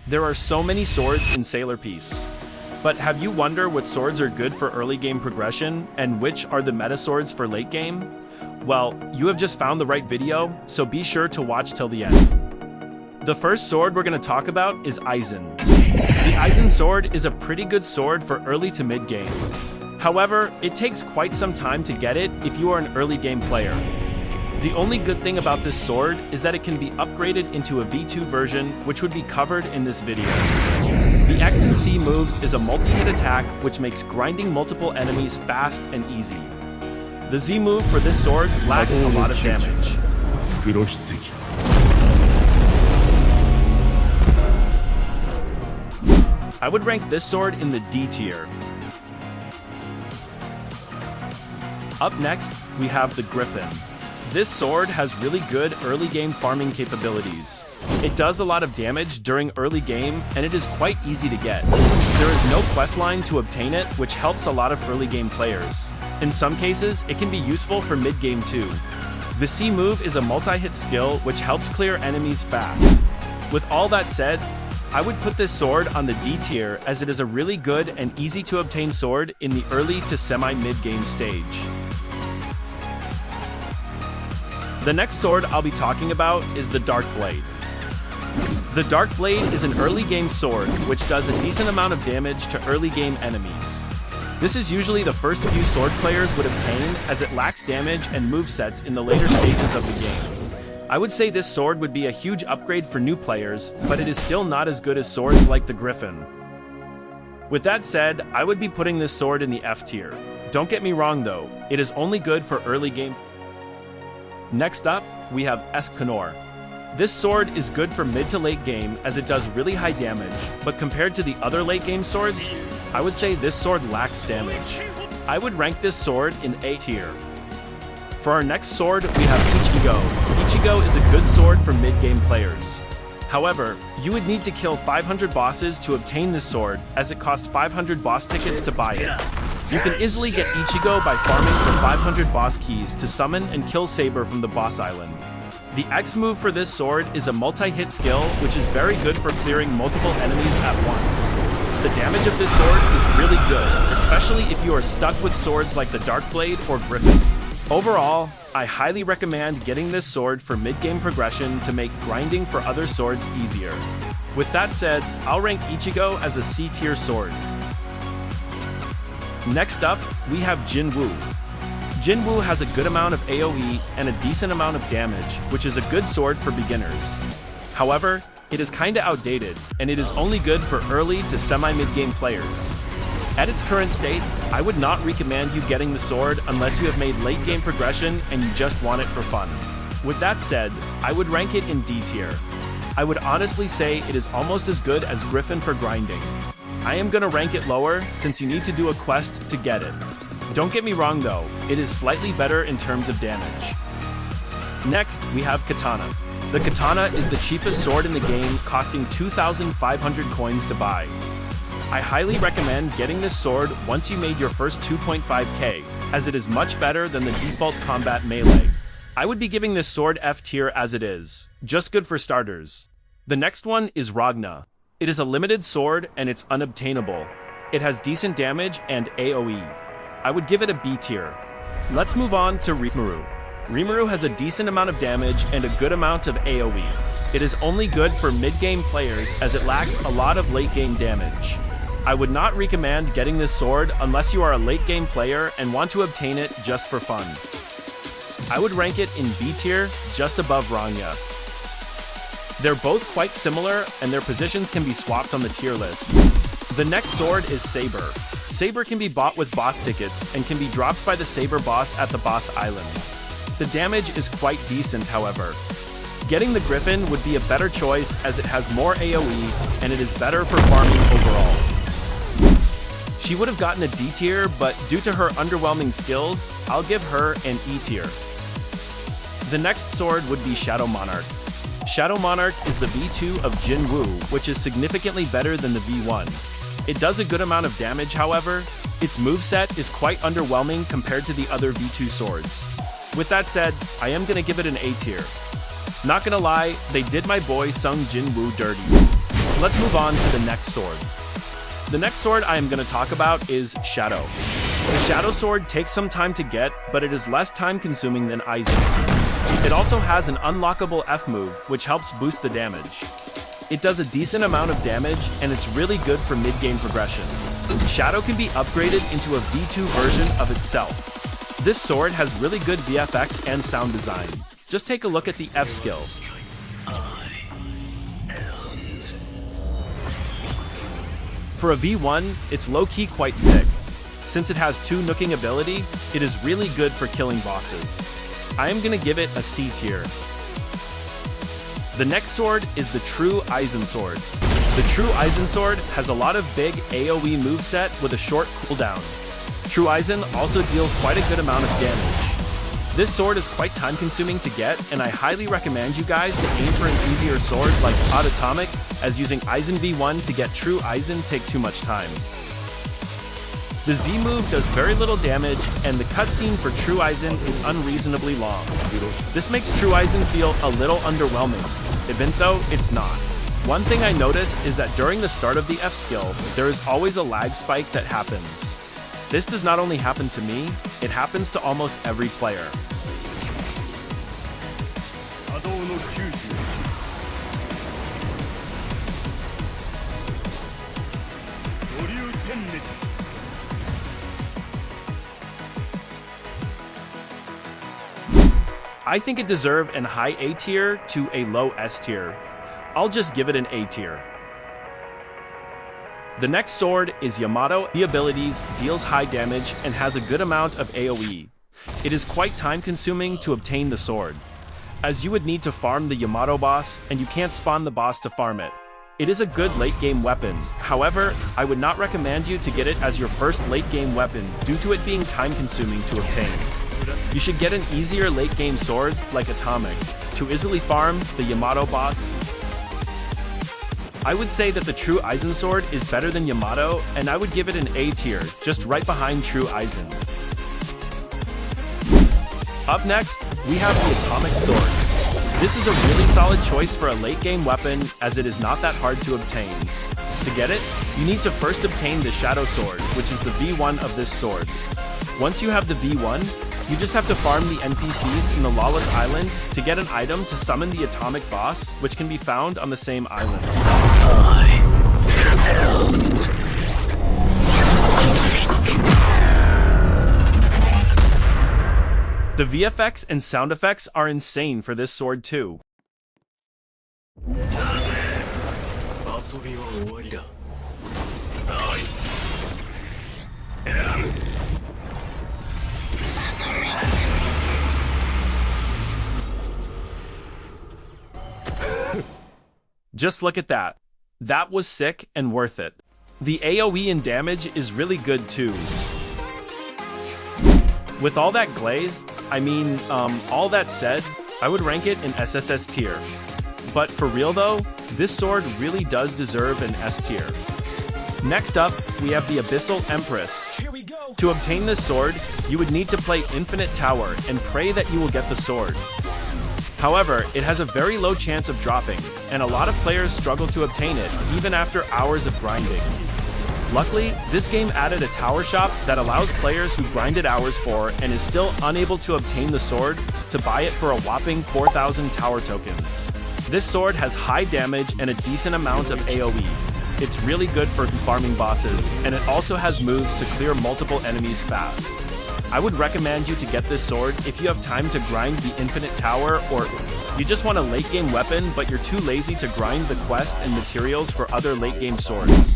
There are so many swords in Sailor Piece. But have you wondered what swords are good for early game progression and which are the meta swords for late game? Well, you have just found the right video, so be sure to watch till the end. The first sword we're going to talk about is Aizen. The Aizen sword is a pretty good sword for early to mid game. However, it takes quite some time to get it if you are an early game player. The only good thing about this sword is that it can be upgraded into a V2 version, which would be covered in this video. The X and C moves is a multi-hit attack which makes grinding multiple enemies fast and easy. The Z move for this sword lacks a lot of damage. I would rank this sword in the D tier. Up next, we have the Griffin. This sword has really good early game farming capabilities. It does a lot of damage during early game, and it is quite easy to get. There is no questline to obtain it, which helps a lot of early game players. In some cases, it can be useful for mid game too. The C move is a multi-hit skill which helps clear enemies fast. With all that said, I would put this sword on the D tier as it is a really good and easy to obtain sword in the early to semi-mid game stage. The next sword I'll be talking about is the Dark Blade. The Dark Blade is an early game sword which does a decent amount of damage to early game enemies. This is usually the first few sword players would obtain as it lacks damage and movesets in the later stages of the game. I would say this sword would be a huge upgrade for new players, but it is still not as good as swords like the Griffin. With that said, I would be putting this sword in the F tier. Don't get me wrong though, it is only good for early game. Next up, we have Escanor. This sword is good for mid to late game as it does really high damage, but compared to the other late game swords, I would say this sword lacks damage. I would rank this sword in A tier. For our next sword, we have Ichigo. Ichigo is a good sword for mid game players. However, you would need to kill 500 bosses to obtain this sword as it costs 500 boss tickets to buy it. You can easily get Ichigo by farming for 500 boss keys to summon and kill Saber from the boss island. The X move for this sword is a multi-hit skill which is very good for clearing multiple enemies at once. The damage of this sword is really good, especially if you are stuck with swords like the Dark Blade or Griffin. Overall, I highly recommend getting this sword for mid-game progression to make grinding for other swords easier. With that said, I'll rank Ichigo as a C tier sword. Next up, we have Jinwoo. Jinwoo has a good amount of AoE and a decent amount of damage, which is a good sword for beginners. However, it is kinda outdated, and it is only good for early to semi-mid game players. At its current state, I would not recommend you getting the sword unless you have made late game progression and you just want it for fun. With that said, I would rank it in D tier. I would honestly say it is almost as good as Griffin for grinding. I am gonna rank it lower since you need to do a quest to get it. Don't get me wrong though, it is slightly better in terms of damage. Next, we have Katana. The Katana is the cheapest sword in the game, costing 2,500 coins to buy. I highly recommend getting this sword once you made your first 2.5k, as it is much better than the default combat melee. I would be giving this sword F tier as it is, just good for starters. The next one is Ragna. It is a limited sword and it's unobtainable. It has decent damage and AoE. I would give it a B tier. Let's move on to Rimuru. Rimuru has a decent amount of damage and a good amount of AoE. It is only good for mid-game players as it lacks a lot of late-game damage. I would not recommend getting this sword unless you are a late-game player and want to obtain it just for fun. I would rank it in B tier, just above Ragna. They're both quite similar, and their positions can be swapped on the tier list. The next sword is Saber. Saber can be bought with boss tickets and can be dropped by the Saber boss at the boss island. The damage is quite decent, however. Getting the Griffin would be a better choice as it has more AoE and it is better for farming overall. She would have gotten a D tier, but due to her underwhelming skills, I'll give her an E tier. The next sword would be Shadow Monarch. Shadow Monarch is the V2 of Jinwoo, which is significantly better than the V1. It does a good amount of damage, however. Its moveset is quite underwhelming compared to the other V2 swords. With that said, I am gonna give it an A tier. Not gonna lie, they did my boy Sung Jinwoo dirty. let's move on to the next sword. The next sword I am going to talk about is Shadow. The Shadow Sword takes some time to get, but it is less time consuming than Aizen. It also has an unlockable F move, which helps boost the damage. It does a decent amount of damage, and it's really good for mid-game progression. Shadow can be upgraded into a V2 version of itself. This sword has really good VFX and sound design. Just take a look at the F skill. For a V1, it's low-key quite sick. Since it has 2 nooking ability, it is really good for killing bosses. I am gonna give it a C tier. The next sword is the True Aizen sword. The True Aizen sword has a lot of big AoE moveset with a short cooldown. True Aizen also deals quite a good amount of damage. This sword is quite time-consuming to get, and I highly recommend you guys to aim for an easier sword like Atomic, as using Aizen V1 to get True Aizen take too much time. The Z move does very little damage, and the cutscene for True Aizen is unreasonably long. This makes True Aizen feel a little underwhelming, even though it's not. One thing I notice is that during the start of the F skill, there is always a lag spike that happens. This does not only happen to me, it happens to almost every player. I think it deserved an high A tier to a low S tier. I'll just give it an A tier. The next sword is Yamato. The abilities deals high damage and has a good amount of AoE. It is quite time-consuming to obtain the sword, as you would need to farm the Yamato boss, and you can't spawn the boss to farm it. It is a good late-game weapon. However, I would not recommend you to get it as your first late-game weapon due to it being time-consuming to obtain. You should get an easier late-game sword like Atomic to easily farm the Yamato boss. I would say that the True Aizen sword is better than Yamato, and I would give it an A tier, just right behind True Aizen. Up next, we have the Atomic sword. This is a really solid choice for a late-game weapon, as it is not that hard to obtain. To get it, you need to first obtain the Shadow Sword, which is the V1 of this sword. Once you have the V1, you just have to farm the NPCs in the Lawless Island to get an item to summon the Atomic boss, which can be found on the same island. The VFX and sound effects are insane for this sword too. Just look at that. That was sick and worth it. The AoE and damage is really good too. With all that glaze, all that said, I would rank it an SSS tier. But for real though, this sword really does deserve an S tier. Next up, we have the Abyssal Empress. To obtain this sword, you would need to play Infinite Tower and pray that you will get the sword. However, it has a very low chance of dropping, and a lot of players struggle to obtain it, even after hours of grinding. Luckily, this game added a tower shop that allows players who grinded hours for and is still unable to obtain the sword to buy it for a whopping 4,000 tower tokens. This sword has high damage and a decent amount of AoE. It's really good for farming bosses, and it also has moves to clear multiple enemies fast. I would recommend you to get this sword if you have time to grind the Infinite Tower, or you just want a late game weapon but you're too lazy to grind the quest and materials for other late game swords.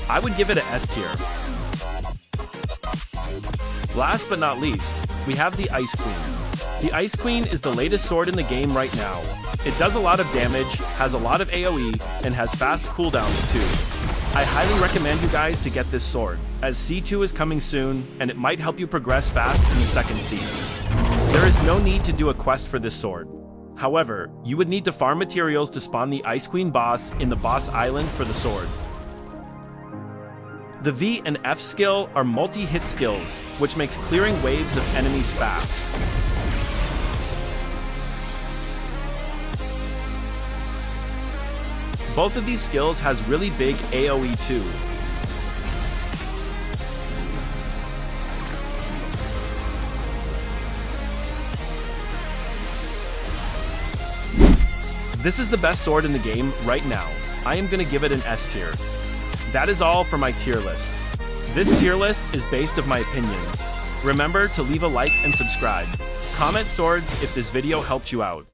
I would give it an S tier. Last but not least, we have the Ice Queen. The Ice Queen is the latest sword in the game right now. It does a lot of damage, has a lot of AoE, and has fast cooldowns too. I highly recommend you guys to get this sword, as C2 is coming soon, and it might help you progress fast in the second season. There is no need to do a quest for this sword. However, you would need to farm materials to spawn the Ice Queen boss in the boss island for the sword. The V and F skill are multi-hit skills, which makes clearing waves of enemies fast. Both of these skills has really big AoE too. This is the best sword in the game right now. I am gonna give it an S tier. That is all for my tier list. This tier list is based of my opinion. Remember to leave a like and subscribe. Comment swords if this video helped you out.